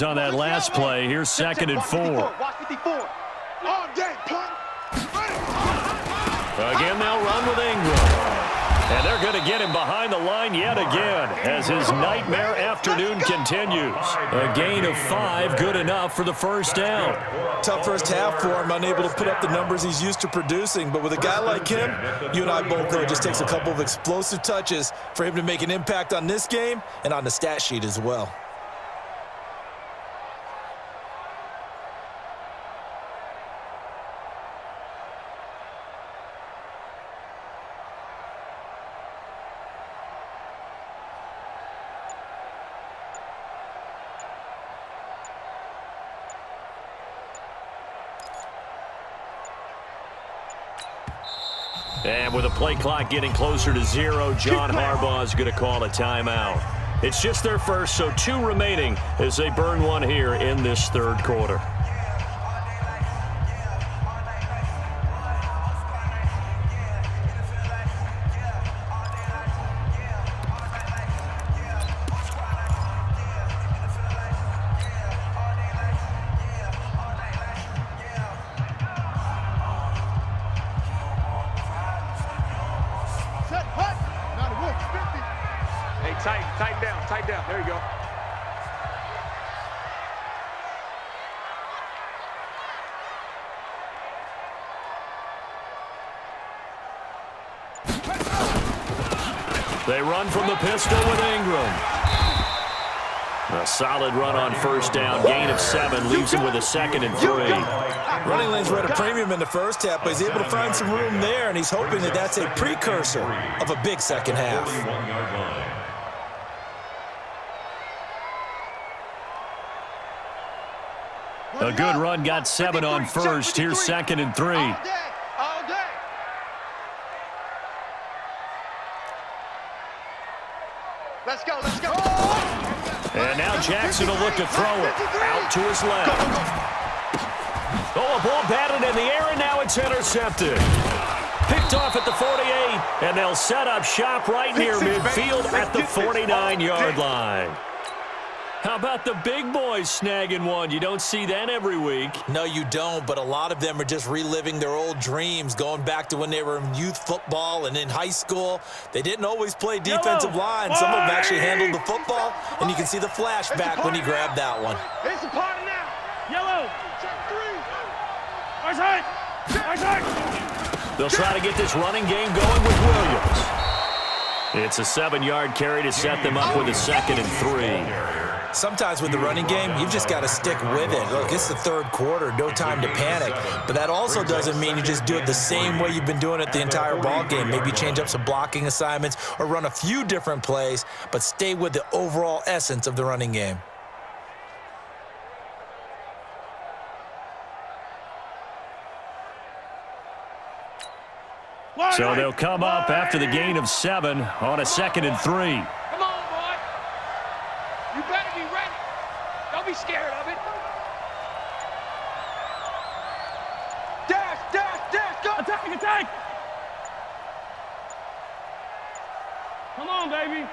On that last play, here's 2nd and 4. Again, they'll run with Ingram. And they're going to get him behind the line yet again as his nightmare afternoon continues. A gain of 5, good enough for the first down. Tough first half for him, unable to put up the numbers he's used to producing. But with a guy like him, you and I both know it just takes a couple of explosive touches for him to make an impact on this game and on the stat sheet as well. And with the play clock getting closer to 0, John Harbaugh is going to call a timeout. It's just their first, so 2 remaining as they burn one here in this third quarter. Tighten down. There you go. They run from the pistol with Ingram. A solid run on first down. Gain of 7 leaves him with a 2nd and 3. Running lanes were at a premium in the first half, but he's able to find some room there, and he's hoping that that's a precursor of a big second half. A good run got 7 on first. Here's 2nd and 3. All day. Let's go. And now Jackson will look to throw it out to his left. Oh, a ball batted in the air, and now it's intercepted. Picked off at the 48, and they'll set up shop right near midfield at the 49-yard line. How about the big boys snagging one? You don't see that every week. No, you don't, but a lot of them are just reliving their old dreams, going back to when they were in youth football and in high school. They didn't always play defensive line. Some of them actually handled the football, and you can see the flashback when he grabbed that one. It's a party now. Yellow. Check 3. They'll try to get this running game going with Williams. It's a 7-yard carry to set them up with a 2nd and 3. Sometimes with the running game, you've just got to stick with it. Look, it's the third quarter, no time to panic. But that also doesn't mean you just do it the same way you've been doing it the entire ball game. Maybe change up some blocking assignments or run a few different plays, but stay with the overall essence of the running game. So they'll come up after the gain of 7 on a 2nd and 3. Come on, boy. You better be ready. Don't be scared of it. Dash, go. Attack. Come on, baby.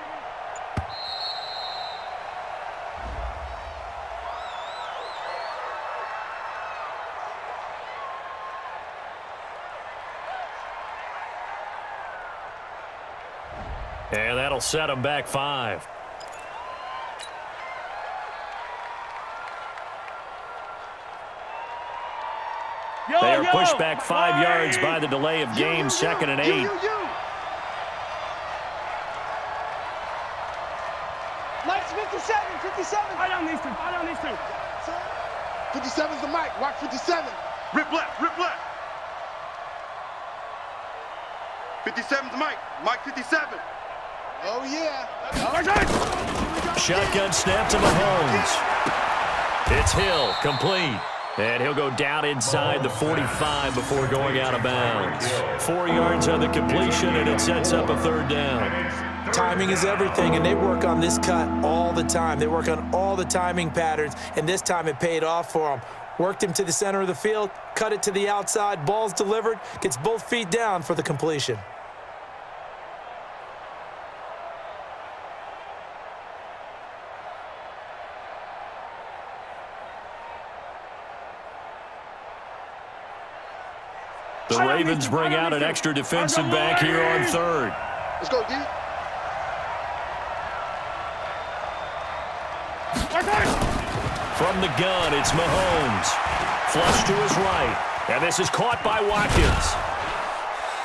And that'll set them back 5. They are pushed back 5 yards by the delay of game, 2nd and 8. Mike's 57. I don't need to. 57's the Mike. Watch 57. Rip left. 57's Mike. Mike 57. Oh, yeah. Shotgun snap to Mahomes. It's Hill, complete. And he'll go down inside the 45 before going out of bounds. 4 yards on the completion, and it sets up a 3rd down. Timing is everything, and they work on this cut all the time. They work on all the timing patterns, and this time it paid off for them. Worked him to the center of the field, cut it to the outside, ball's delivered, gets both feet down for the completion. The Ravens bring out an extra defensive back here on third. Let's go, D. From the gun, it's Mahomes. Flush to his right. And this is caught by Watkins.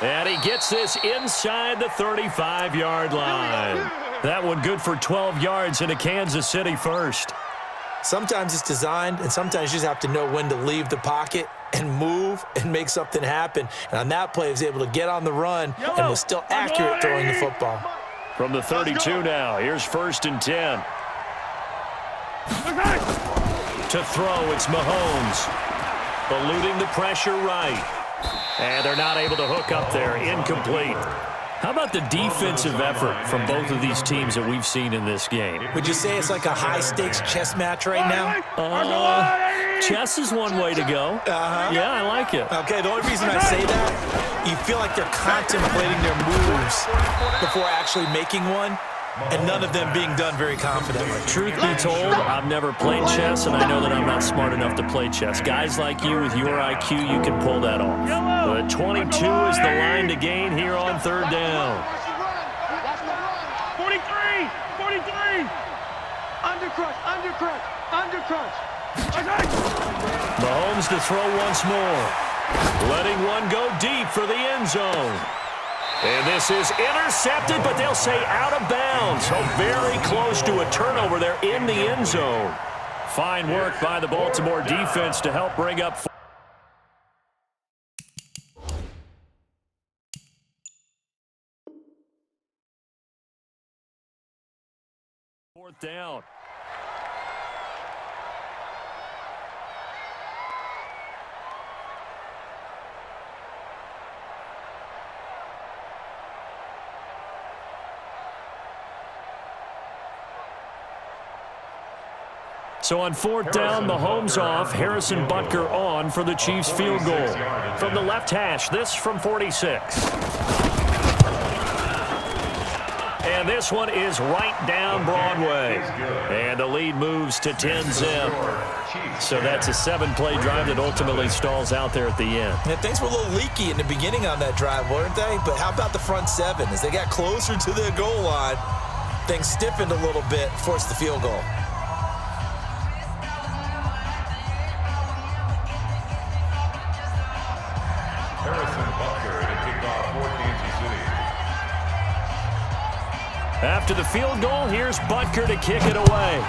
And he gets this inside the 35-yard line. That one good for 12 yards into Kansas City first. Sometimes it's designed, and sometimes you just have to know when to leave the pocket and move and make something happen. And on that play, he was able to get on the run and was still accurate throwing the football. From the 32 now, here's 1st and 10. To throw, it's Mahomes. Eluding the pressure right. And they're not able to hook up there. Incomplete. How about the defensive effort from both of these teams that we've seen in this game? Would you say it's like a high-stakes chess match right now? Chess is one way to go. Yeah, I like it. Okay, the only reason I say that, you feel like they're contemplating their moves before actually making one, and none of them being done very confidently. Truth be told, I've never played chess, and I know that I'm not smart enough to play chess. Guys like you with your IQ, you can pull that off. But 22 is the line to gain here on 3rd down. 43! 43! Undercrunch! Mahomes to throw once more. Letting one go deep for the end zone. And this is intercepted, but they'll say out of bounds. So very close to a turnover there in the end zone. Fine work by the Baltimore defense to help bring up 4th down. So on 4th down, Mahomes off, Harrison Butker on for the Chiefs field goal. From the left hash, this from 46. And this one is right down Broadway. And the lead moves to 10-zip. So that's a 7-play drive that ultimately stalls out there at the end. And things were a little leaky in the beginning on that drive, weren't they? But how about the front 7? As they got closer to the goal line, things stiffened a little bit, forced the field goal. After the field goal, here's Butker to kick it away.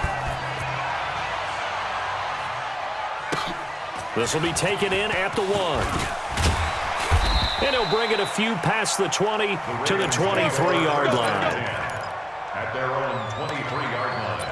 This will be taken in at the 1. And he'll bring it a few past the 20 to the 23-yard line. At their own 23-yard line.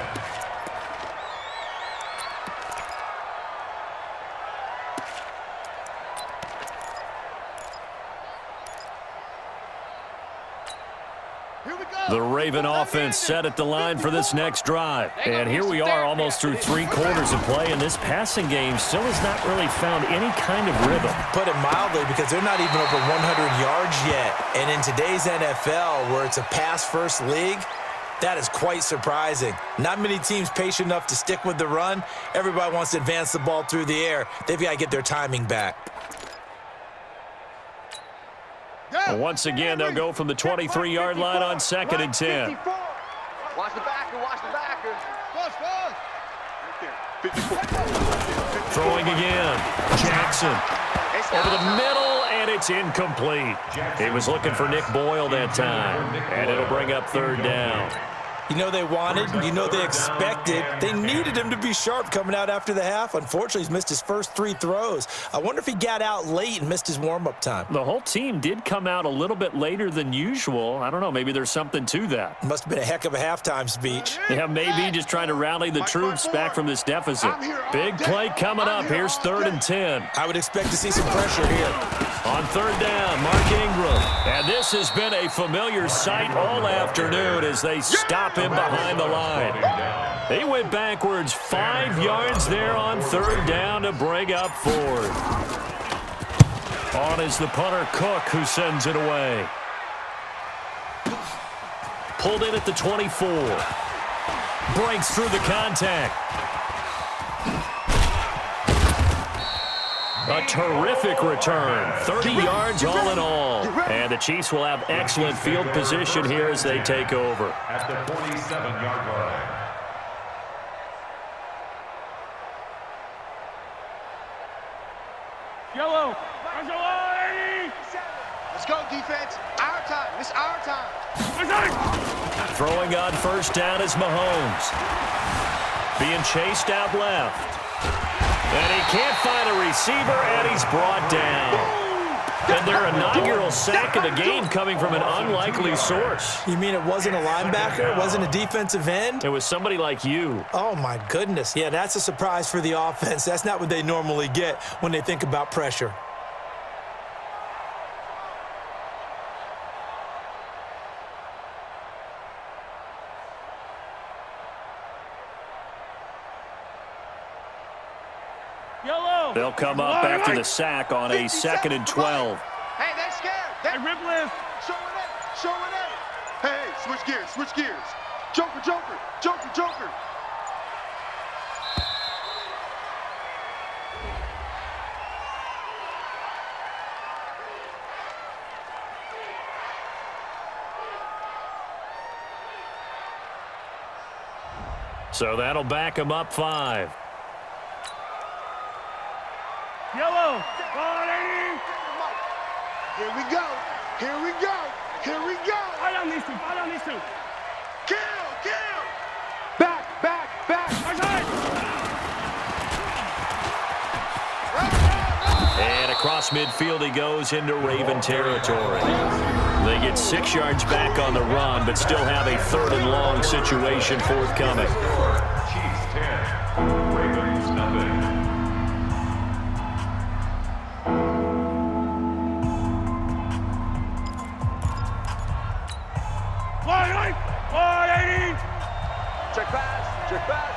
The Raven offense set at the line for this next drive. And here we are almost through 3 quarters of play, and this passing game still has not really found any kind of rhythm. Put it mildly, because they're not even over 100 yards yet. And in today's NFL, where it's a pass-first league, that is quite surprising. Not many teams patient enough to stick with the run. Everybody wants to advance the ball through the air. They've got to get their timing back. Once again, they'll go from the 23-yard line on 2nd and 10. Watch the backer. Throwing again. Jackson. Over the middle, and it's incomplete. He was looking for Nick Boyle that time. And it'll bring up 3rd down. You know they wanted, you know they expected. They needed him to be sharp coming out after the half. Unfortunately, he's missed his first 3 throws. I wonder if he got out late and missed his warm-up time. The whole team did come out a little bit later than usual. I don't know, maybe there's something to that. Must have been a heck of a halftime speech. Yeah, maybe just trying to rally the troops back from this deficit. Big play coming up. Here's 3rd and 10. I would expect to see some pressure here. On 3rd down, Mark Ingram. And this has been a familiar sight all afternoon as they stop him behind the line. He went backwards 5 yards there on 3rd down to bring up 4th. On is the punter Cook, who sends it away. Pulled in at the 24. Breaks through the contact. A terrific return. 30 yards all in all. And the Chiefs will have excellent field position here as they take over. At the 47-yard line. Yellow. Let's go, defense. Our time. It's our time. Throwing on first down is Mahomes. Being chased out left. And he can't find a receiver, and he's brought down. And their inaugural sack of the game coming from an unlikely source. You mean it wasn't a linebacker? It wasn't a defensive end? It was somebody like you. Oh, my goodness. Yeah, that's a surprise for the offense. That's not what they normally get when they think about pressure. Yellow. They'll come up after the sack on a 2nd and 12. Hey, they're scared. They rip lift. Show it up. Show it up. Hey, switch gears. Switch gears. Joker, Joker. Joker, Joker. So that'll back him up 5. Yellow. 180. Here we go. Here we go. Here we go. Fight on these two. Fight on these two. Kill. Kill. Back. Back. Back. And across midfield he goes into Raven territory. They get 6 yards back on the run, but still have a 3rd and long situation forthcoming. Chiefs 10. Ravens nothing. Check pass. Check pass.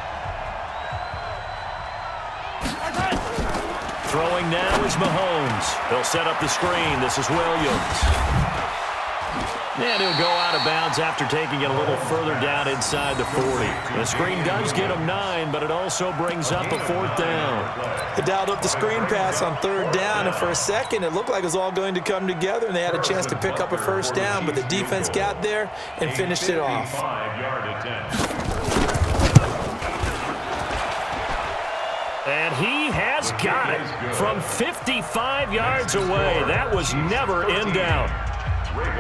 Throwing now is Mahomes. He'll set up the screen. This is Williams. And he'll go out of bounds after taking it a little further down inside the 40. The screen does get him 9, but it also brings up a 4th down. They dialed up the screen pass on 3rd down, and for a second, it looked like it was all going to come together, and they had a chance to pick up a 1st down, but the defense got there and finished it off. 55-yard attempt. And he has got it from 55 yards away. That was never in doubt.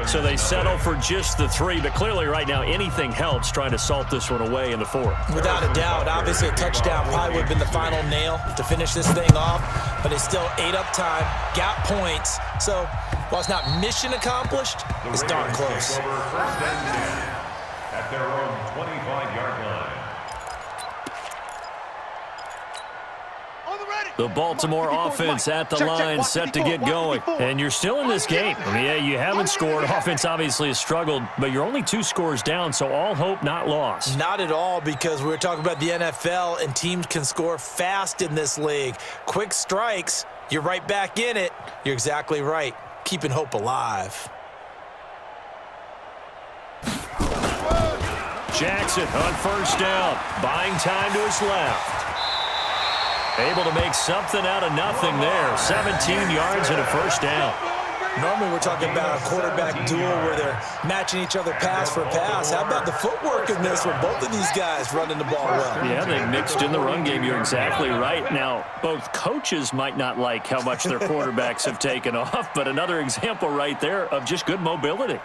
So they settle for just the 3, but clearly right now anything helps trying to salt this one away in the 4th. Without a doubt, obviously a touchdown probably would have been the final nail to finish this thing off, but it's still ate up time, got points. So while it's not mission accomplished, it's darn close. Take over 1st and 10 at their own 25-yard line. The Baltimore offense at the line, set to get going. And you're still in this game. I mean, yeah, you haven't scored. Offense obviously has struggled, but you're only 2 scores down, so all hope not lost. Not at all, because we were talking about the NFL, and teams can score fast in this league. Quick strikes, you're right back in it. You're exactly right. Keeping hope alive. Jackson on first down, buying time to his left. Able to make something out of nothing there. 17 yards and a 1st down. Normally we're talking about a quarterback duel where they're matching each other pass for pass. How about the footwork in this with both of these guys running the ball well? Yeah, they mixed in the run game. You're exactly right. Now, both coaches might not like how much their quarterbacks have taken off, but another example right there of just good mobility.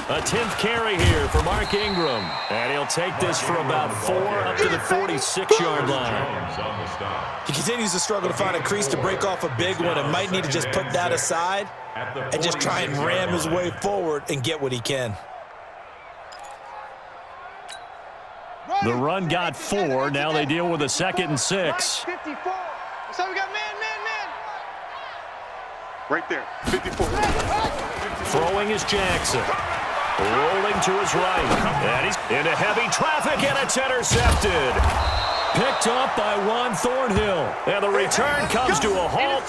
A 10th carry here for Mark Ingram. And he'll take this for about 4 up to the 46-yard line. He continues to struggle to find a crease to break off a big one and might need to just put that aside and just try and ram his way forward and get what he can. The run got 4. Now they deal with a 2nd and 6. 54. So we got man. Right there, 54. Throwing is Jackson. Rolling to his right. And he's into heavy traffic, and it's intercepted. Picked up by Juan Thornhill. And the return comes to a halt.